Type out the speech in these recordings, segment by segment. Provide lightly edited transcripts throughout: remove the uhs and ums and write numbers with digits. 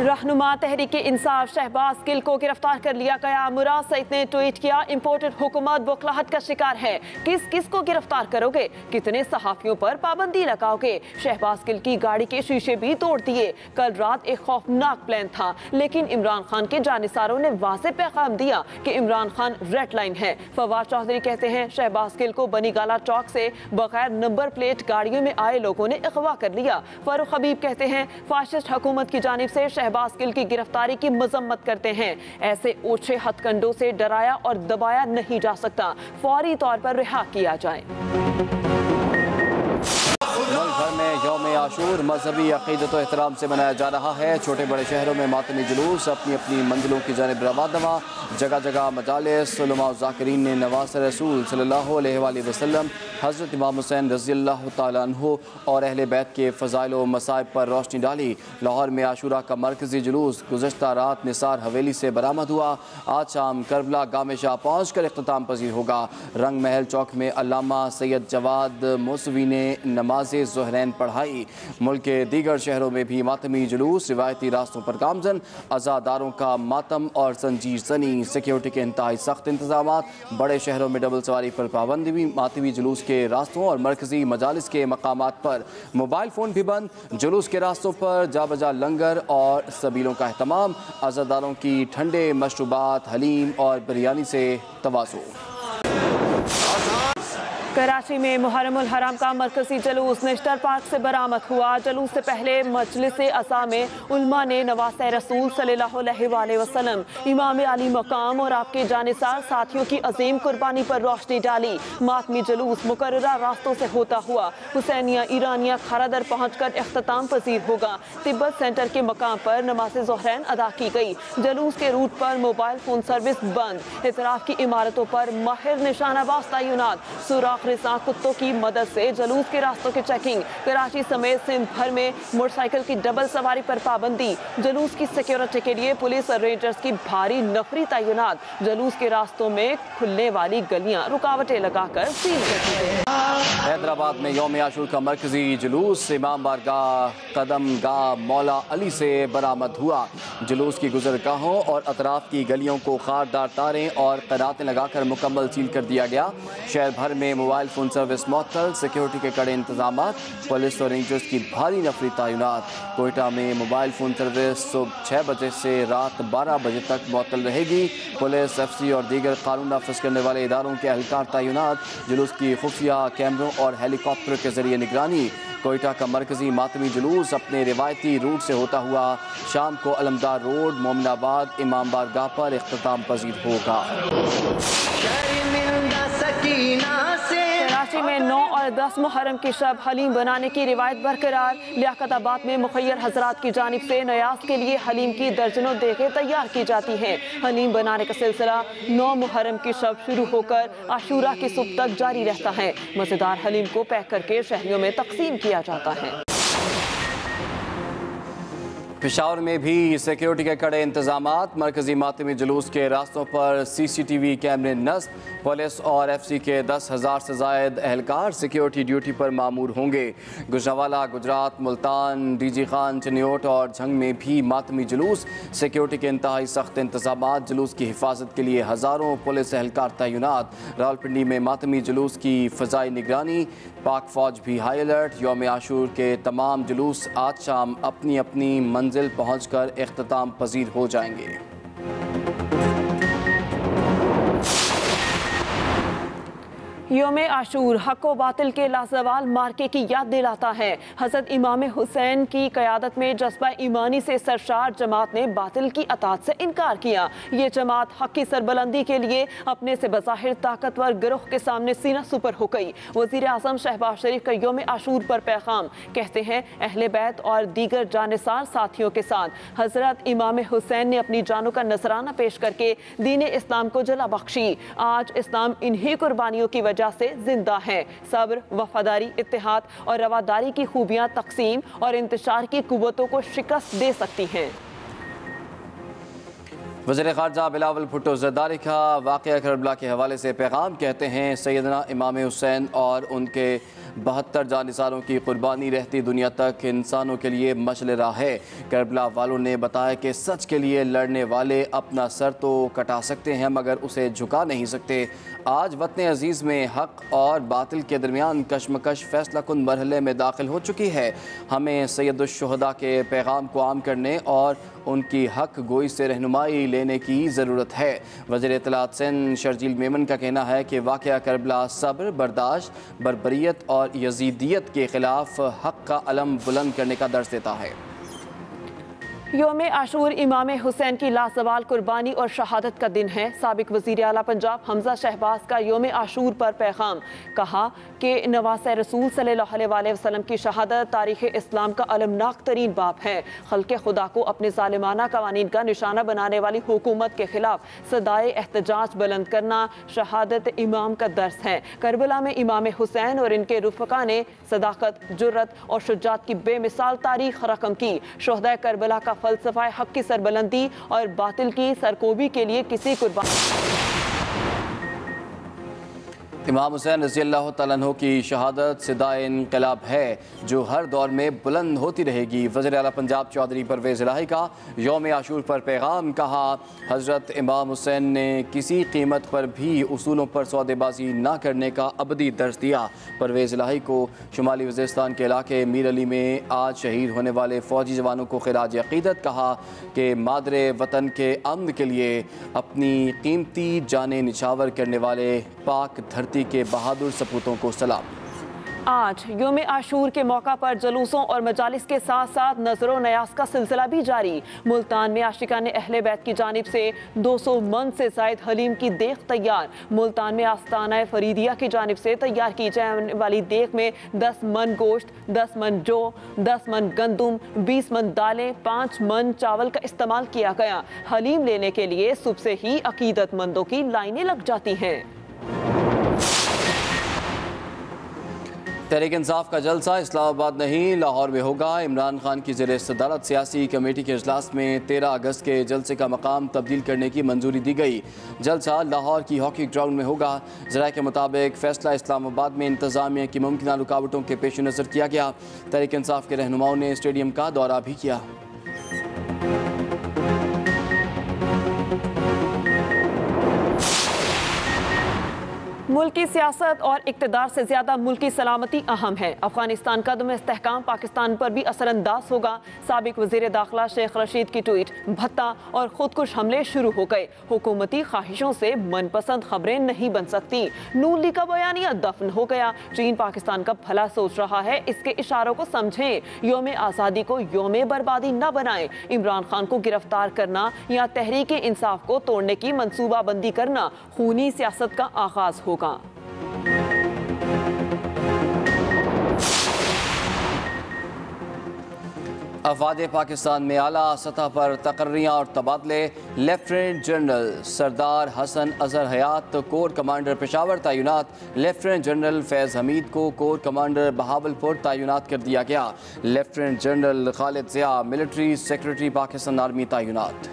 रहनुमा तहरीक इंसाफ शहबाज गिल को गिरफ्तार कर लिया गया। मुराद सईद ने ट्वीट किया, इम्पोर्टेड हुकूमत बौखलाहट का शिकार है। किस किस को गिरफ्तार करोगे? कितने सहाफियों पर पाबंदी लगाओगे? शहबाज गिल की गाड़ी के शीशे भी तोड़ दिए। कल रात एक खौफनाक प्लान था, लेकिन इमरान खान के जानिसारों ने वाज़ेह पैगाम दिया कि इमरान खान रेड लाइन है। फवाद चौधरी कहते हैं, शहबाज गिल को बनी गाला चौक से बगैर नंबर प्लेट गाड़ियों में आए लोगों ने अगवा कर लिया। फारूक हबीब कहते हैं, फाशिस्ट हुकूमत की जानिब से शहबाज गिल की गिरफ्तारी की मजम्मत करते हैं। ऐसे ओछे हथकंडों से डराया और दबाया नहीं जा सकता, फौरी तौर पर रिहा किया जाए। मुल्क भर में यौम आशूर मजहबी अक़ीदत व एहतराम से मनाया जा रहा है। छोटे बड़े शहरों में मातमी जुलूस अपनी अपनी मंजिलों की जानिब रवा दवा। जगह जगह मजालिस उलमा व ज़ाकिरीन ने नवाज़ रसूल सल्लल्लाहु अलैहि वसल्लम, हज़रत इमाम हुसैन रज़ियल्लाहु तआला अन्हु और अहले बैत के फ़ज़ाइल व मसाइब पर रोशनी डाली। लाहौर में आशूरा का मरकज़ी जुलूस गुज़श्ता रात निसार हवेली से बरामद हुआ। आज शाम करबला गाह में शाह पहुँच कर इख्तिताम पज़ीर होगा। रंग महल चौक में अल्लामा सैयद जवाद मौसवी ने नमाज ज़ुहरैन पढ़ाई। मुल्क के दीगर शहरों में भी मातमी जुलूस, रिवायती रास्तों पर गामजन, अज़ादारों का मातम और संजीर सनी। सिक्योरिटी के इंतहाई सख्त इंतजामात। बड़े शहरों में डबल सवारी पर पाबंदी भी। मातमी जुलूस के रास्तों और मरकजी मजालिस के मकामात पर मोबाइल फ़ोन भी बंद। जुलूस के रास्तों पर जा बजा लंगर और सबीलों का अहतमाम। अज़ादारों की ठंडे मशरूबात, हलीम और बिरयानी से तवाज़ो। कराची में मुहर्रमुल हराम का मरकजी जुलूस नेशनल पार्क से बरामद हुआ। जुलूस से पहले मजलिस असा में उलमा ने नवाज़ रसूल सल्लल्लाहु अलैहि वसल्लम, इमाम आली मकाम और आपके जानिसार साथियों की अजीम कुर्बानी पर रोशनी डाली। मातमी जुलूस मुकर्ररा रास्तों से होता हुआ हुसैनिया ईरानिया खरादर पहुँच कर इख्तिताम पजीर होगा। तिब्बत सेंटर के मकाम पर नमाज ज़ुहरैन अदा की गई। जुलूस के रूट पर मोबाइल फ़ोन सर्विस बंद। इतराफ़ की इमारतों पर माहिर निशानाबाज तैनात। सुराख रिसा कुत्तों की मदद से जुलूस के रास्तों की चेकिंग। कराची समेत सिंध भर में मोटरसाइकिल की डबल सवारी पर पाबंदी। जुलूस की सिक्योरिटी के लिए पुलिस और रेंजर्स की भारी नफरी तैनात। जुलूस के रास्तों में खुलने वाली गलियां रुकावटें लगाकर सील कर दी गई। हैदराबाद में यौम आशूर का मरकजी जुलूस इमाम बारगाह कदम गाह मौला अली से बरामद हुआ। जुलूस की गुजरगाहों और अतराफ की गलियों को खारदार तारें और क़नातें लगाकर मुकम्मल सील कर दिया गया। शहर भर में मोबाइल फ़ोन सर्विस मअतल। सिक्योरिटी के कड़े इंतजामात। पुलिस और रेंजर्स की भारी नफरी तैनात। कोयटा में मोबाइल फ़ोन सर्विस सुबह 6 बजे से रात 12 बजे तक मअतल रहेगी। पुलिस, FC और दीगर कानून नाफिज करने वाले इदारों के एहलकार तैनात। जुलूस की खुफिया कैमरों और हेलीकॉप्टर के जरिए निगरानी। कोयटा का मरकजी मातमी जुलूस अपने रिवायती रूट से होता हुआ शाम को अलमदार रोड, मोमिनाबाद, इमाम बारगाह पर इख्तिताम पजीर होगा। कराची में 9 और 10 मुहर्रम की शब हलीम बनाने की रिवायत बरकरार। लियाकताबाद में मुखय्यर हजरात की जानिब से नयाज के लिए हलीम की दर्जनों देखें तैयार की जाती हैं। हलीम बनाने का सिलसिला 9 मुहर्रम की शब शुरू होकर आशूरा की सुबह तक जारी रहता है। मज़ेदार हलीम को पैक करके शहरियों में तकसीम किया जाता है। पेशावर में भी सिक्योरिटी के कड़े इंतजामात। मरकजी मातमी जुलूस के रास्तों पर CCTV कैमरे नस्ब। पुलिस और FC के 10,000 से ज़ायद एहलकार सिक्योरिटी ड्यूटी पर मामूर होंगे। गुजरावाला, गुजरात, मुल्तान, DG खान, चिन्योट और झंग में भी मातमी जुलूस। सिक्योरिटी के इंतहाई सख्त इंतजामात। जुलूस की हिफाजत के लिए हज़ारों पुलिस एहलकार तैनात। रावलपिंडी में मातमी जुलूस की फ़ज़ाई निगरानी। पाक फ़ौज भी हाई अलर्ट। यौम आशूर के तमाम जुलूस आज शाम अपनी अपनी मंजिल पहुंचकर इख्तिताम पजीर हो जाएंगे। यौम आशूर हक व बातिल के लाजवाल मार्के की याद दिलाता है। हज़रत इमाम हुसैन की क़यादत में जज्बा ईमानी से सरशार जमात ने बातिल की अतात से इनकार किया। ये जमात हक की सरबलंदी के लिए अपने से बज़ाहिर ताकतवर गिरोह के सामने सीना सुपर हो गई। वज़ीर आज़म शहबाज शरीफ का यौम आशूर पर पैगाम, कहते हैं, अहले बैत और दीगर जानिसार साथियों के साथ हज़रत इमाम हुसैन ने अपनी जानों का नजराना पेश करके दीन इस्लाम को जला बख्शी। आज इस्लाम इन्हीं कुर्बानियों की वजह से जिंदा है। सब्र, वफादारी, इत्तेहाद और रवादारी की खूबियां तकसीम और इंतशार की कुव्वतों को शिकस्त दे सकती हैं। वज़ीर ख़ारजा बिलावल भुट्टो ज़रदारी का वाक़या करबला के हवाले से पैगाम, कहते हैं सैयदना इमाम हुसैन और उनके 72 जानिसारों की कुर्बानी रहती दुनिया तक इंसानों के लिए मशल राह है। करबला वालों ने बताया कि सच के लिए लड़ने वाले अपना सर तो कटा सकते हैं मगर उसे झुका नहीं सकते। आज वतन अजीज़ में हक़ और बातिल के दरमियान कशमकश फैसला कुन मरहले में दाखिल हो चुकी है। हमें सैयदुश्शुहदा के पैगाम को आम करने और उनकी हक गोई से रहनुमाई लेने की ज़रूरत है। वज़ीर इत्तलात सिंध शर्जील मेमन का कहना है कि वाक़या करबला सब्र, बर्दाश्त, बर्बरियत और यजीदियत के ख़िलाफ़ हक़ का अलम बुलंद करने का दर्स देता है। योम आशूर इमाम हुसैन की लाजवाल कुर्बानी और शहादत का दिन है। साबिक वज़ीर आला पंजाब हमजा शहबाज का योम आशूर पर पैगाम, कहा कि नवासे रसूल सल्लल्लाहु अलैहि वसल्लम की शहादत तारीख़ इस्लाम का अलमनाक तरीन बाब है। खल्क़े खुदा को अपने ज़ालिमाना कवानीन का निशाना बनाने वाली हुकूमत के खिलाफ सदाए एहतजाज बुलंद करना शहादत इमाम का दर्स है। करबला में इमाम हुसैन और इनके रुफ़का ने सदाकत, जुर्रत और शुजात की बेमिसाल तारीख़ रकम की। शोहदा करबला का फ़लसफ़ा हक़ की सरबलंदी और बातिल की सरकोबी के लिए किसी कुर्बानी। इमाम हुसैन रज़ी अल्लाह तआला अन्हु की शहादत सिदाए इनक़लाब है जो हर दौर में बुलंद होती रहेगी। वज़ीर आला पंजाब चौधरी परवेज़ इलाही का योम आशूर पर पैगाम, कहा हज़रत इमाम हुसैन ने किसी कीमत पर भी उसूलों पर सौदेबाजी ना करने का अबदी दर्स दिया। परवेज़ इलाही को शुमाली वज़ीरिस्तान के इलाके मीर अली में आज शहीद होने वाले फ़ौजी जवानों को ख़िराज अक़ीदत, कहा कि मादरे वतन के अमन के लिए अपनी कीमती जानें निछावर करने वाले पाक धरती के बहादुर सपूतों को सलाम। आज योम आशूर के मौका पर जुलूसों और मजालिस के साथ साथ नज़रो नयास का सिलसिला भी जारी। मुल्तान में आशिकाने अहले बैत की जानिब से 200 मन से ज़ायद हलीम की देख तैयार। मुल्तान में आस्ताना फरीदिया की जानिब से तैयार की जाने वाली देख में 10 मन गोश्त, 10 मन जौ, 10 मन गंदुम, 20 मन दालें, 5 मन चावल का इस्तेमाल किया गया। हलीम लेने के लिए सुबह से ही अकीदतमंदों की लाइनें लग जाती हैं। तहरीक इंसाफ का जलसा इस्लामाबाद नहीं लाहौर में होगा। इमरान खान की ज़ेर सदारत सियासी कमेटी के इजलास में 13 अगस्त के जलसे का मकाम तब्दील करने की मंजूरी दी गई। जलसा लाहौर की हॉकी ग्राउंड में होगा। ज़राए के मुताबिक फैसला इस्लामाबाद में इंतज़ामिया की मुमकिन रुकावटों के पेश नज़र किया गया। तहरीक इंसाफ के रहनुमाओं ने स्टेडियम का दौरा भी किया। मुल्क की सियासत और इक़्तिदार से ज़्यादा मुल्क की सलामती अहम है। अफगानिस्तान का अदम इस्तेहकाम पाकिस्तान पर भी असरअंदाज होगा। साबिक वज़ीर दाखिला शेख रशीद की ट्वीट, भत्ता और खुदकुश हमले शुरू हो गए। हुकूमती ख्वाहिशों से मनपसंद खबरें नहीं बन सकती। नून लीग का बयानिया दफन हो गया। चीन पाकिस्तान का भला सोच रहा है, इसके इशारों को समझें। योम आज़ादी को योम बर्बादी न बनाएं। इमरान खान को गिरफ्तार करना या तहरीक इंसाफ को तोड़ने की मनसूबाबंदी करना खूनी सियासत का आगाज होगा। अफवाद पाकिस्तान में आला सतह पर तकर्रियाँ और तबादले। लेफ्टिनेंट जनरल सरदार हसन अजहर हयात कोर कमांडर पेशावर तैनात। लेफ्टिनेंट जनरल फैज़ हमीद को कोर कमांडर बहावलपुर तैनात कर दिया गया। Lieutenant general Khalid Zia military secretary Pakistan army तैनात।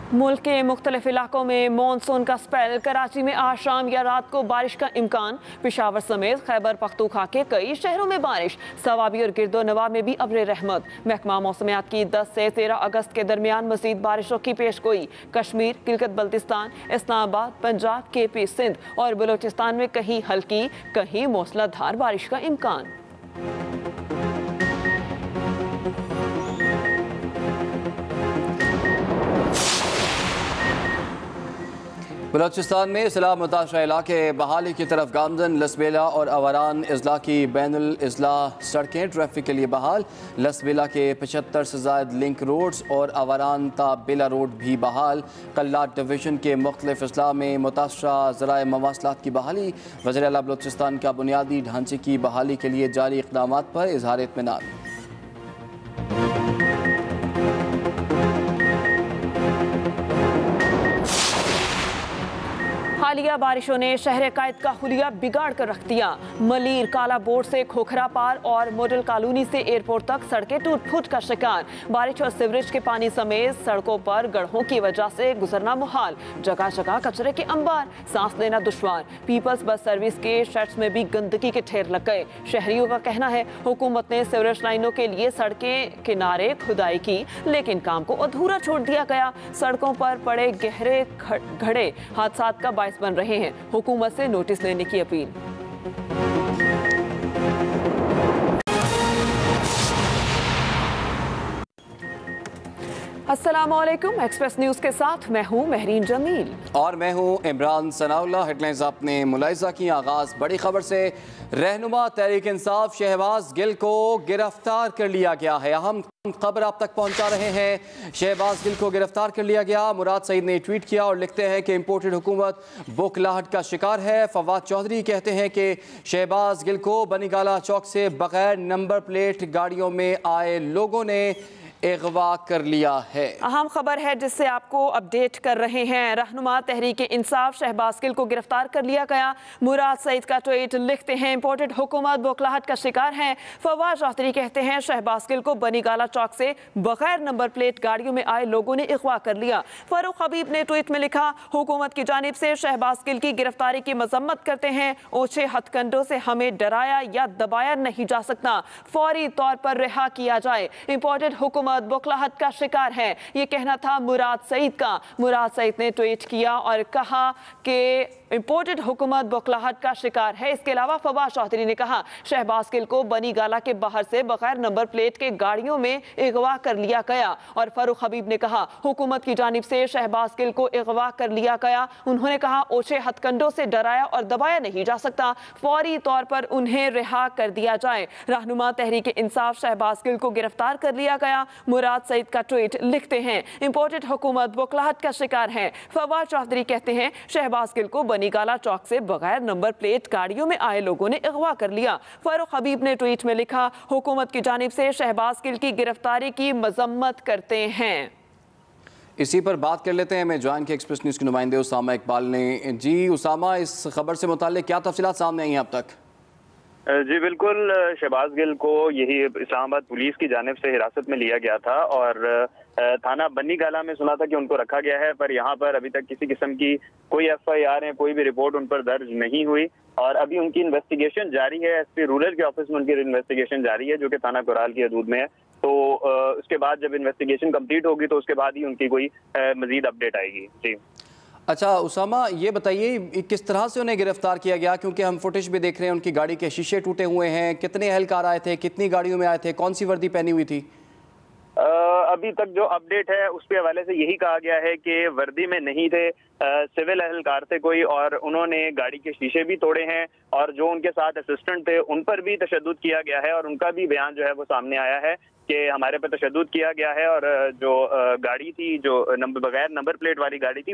मुल्क के मुख्तलिफ इलाकों में मानसून का स्पेल। कराची में आज शाम या रात को बारिश का इम्कान। पेशावर समेत खैबर पख्तूनख्वा के कई शहरों में बारिश। सवाबी और गिरदो नवा में भी अब्र रहमत। महकमा मौसमियात की 10 से 13 अगस्त के दरमियान मजीद बारिशों की पेशगोई। कश्मीर, गिलगित बल्तिस्तान, इस्लामाबाद, पंजाब, KP, सिंध और बलोचिस्तान में कहीं हल्की कहीं मूसलाधार बारिश का इम्कान। बलोचिस्तान में इस्लाह मुताशरा इलाके बहाली की तरफ गामजन। लसबेला और अवारान अजला की बैनुल अजला सड़कें ट्रैफिक के लिए बहाल। लसबेला के 75 से ज़ायद लिंक रोड्स और अवारान ता बेला रोड भी बहाल। कल्लाट डिवीज़न के मुख्तलिफ अजला में मुताशरा ज़राए मवासलात की बहाली। वज़ीर आला बलोचिस्तान का बुनियादी ढांचे की बहाली के लिए जारी इक़दामात पर इज़हार इत्मीनान। हालिया बारिशों ने शहर कायद का हुलिया बिगाड़ कर रख दिया। मलीर काला बोर्ड से खोखरा पार और मॉडल कॉलोनी से एयरपोर्ट तक सड़कें टूट फूट का शिकार। बारिश और सीवरेज के पानी समेत सड़कों पर गड्ढों की वजह से गुजरना मुहाल। जगह जगह कचरे के अंबार, सांस लेना दुश्वार। पीपल्स बस सर्विस के शेड्स में भी गंदगी के ढेर लग गए। शहरियों का कहना है हुकूमत ने सीवरेज लाइनों के लिए सड़कें किनारे खुदाई की, लेकिन काम को अधूरा छोड़ दिया गया। सड़कों पर पड़े गहरे खड्डे हादसा का बायस बन रहे हैं। हुकूमत से नोटिस लेने की अपील। अस्सलामुअलैकुम, एक्सप्रेस न्यूज के साथ मैं हूं महरीन जमील और मैं हूं इमरान सनाउल्लाह। हेडलाइंस आपने मुलाहिजा की। आगाज बड़ी खबर से। रहनुमा तहरीक इंसाफ शहबाज गिल को गिरफ्तार कर लिया गया है। अहम खबर आप तक पहुंचा रहे हैं। शहबाज गिल को गिरफ्तार कर लिया गया। मुराद सईद ने ट्वीट किया और लिखते हैं कि इंपोर्टेड हुकूमत बुखलाहट का शिकार है। फवाद चौधरी कहते हैं कि शहबाज गिल को बनीगाला चौक से बगैर नंबर प्लेट गाड़ियों में आए लोगों ने अगवा कर लिया है। अहम खबर है जिससे आपको अपडेट कर रहे हैं। रहनुमा तहरीक इंसाफ शहबाज गिल को गिरफ्तार कर लिया गया। मुराद सईद का ट्वीट लिखते हैं इंपोर्टेड हुकूमत बौखलाहट का शिकार है। फवाद चौधरी कहते हैं शहबाज गिल को बनीगाला चौक से बगैर नंबर प्लेट गाड़ियों में आए लोगों ने अगवा कर लिया। फारूक हबीब ने ट्वीट में लिखा हुकूमत की जानिब से शहबाज गिल की गिरफ्तारी की मजम्मत करते हैं। ओछे हथकंडों से हमें डराया या दबाया नहीं जा सकता। फौरी तौर पर रिहा किया जाए। इंपोर्टेड हुकूमत बुखलाहट का शिकार है, ये कहना था मुराद सईद का। मुराद सईद ने ट्वीट किया और कहा कि इंपोर्टेड हुकूमत बुखलाहट का शिकार है। इसके अलावा फवाद चौधरी ने कहा शहबाज गिल को बनीगाला के बाहर से बगैर नंबर प्लेट के गाड़ियों में अगवा कर लिया गया। और फारूक हबीब ने कहा हुकूमत की जानिब से शहबाज गिल को अगवा कर लिया गया। उन्होंने कहा ओछे हथकंडों से डराया और दबाया नहीं जा सकता। फौरी तौर पर उन्हें रिहा कर दिया जाए। रहनुमा तहरीक इंसाफ शहबाज गिल को गिरफ्तार कर लिया गया। मुराद सईद का ट्वीट लिखते हैं इंपोर्टेड हुकूमत बुखलाहट का शिकार है। फवाद चौधरी कहते हैं शहबाज गिल को बनीगाला चौक से बगैर नंबर प्लेट गाड़ियों में आए लोगों ने अगवा कर लिया। फारूक हबीब ने ट्वीट में लिखा हुकूमत की जानिब से शहबाज गिल की गिरफ्तारी की मजम्मत करते हैं। इसी पर बात कर लेते हैं। मैं ज्वाइन के एक्सप्रेस न्यूज़ के नुमाइंदे उसामा इकबाल ने। जी उसामा, इस खबर से मुताल्लिक क्या तफसीलात सामने आई हैं अब तक? जी बिल्कुल, शहबाज गिल को यही इस्लामाबाद पुलिस की जानिब से हिरासत में लिया गया था और थाना बनीगाला में सुना था कि उनको रखा गया है, पर यहाँ पर अभी तक किसी किस्म की कोई FIR है, कोई भी रिपोर्ट उन पर दर्ज नहीं हुई और अभी उनकी इन्वेस्टिगेशन जारी है। SP रूरल के ऑफिस में उनकी इन्वेस्टिगेशन जारी है जो कि थाना कोराल की हदूद में है। तो उसके बाद जब इन्वेस्टिगेशन कंप्लीट होगी तो उसके बाद ही उनकी कोई मजीद अपडेट आएगी। जी अच्छा उसामा, ये बताइए किस तरह से उन्हें गिरफ्तार किया गया, क्योंकि हम फुटेज भी देख रहे हैं उनकी गाड़ी के शीशे टूटे हुए हैं। कितने एहलकार आए थे, कितनी गाड़ियों में आए थे, कौन सी वर्दी पहनी हुई थी? अभी तक जो अपडेट है उसके हवाले से यही कहा गया है कि वर्दी में नहीं थे, सिविल एहलकार थे कोई, और उन्होंने गाड़ी के शीशे भी तोड़े हैं और जो उनके साथ असिस्टेंट थे उन पर भी तशद्दुद किया गया है और उनका भी बयान जो है वो सामने आया है कि हमारे पे तशद्दुद किया गया है और जो गाड़ी थी, जो बगैर नंबर प्लेट वाली गाड़ी थी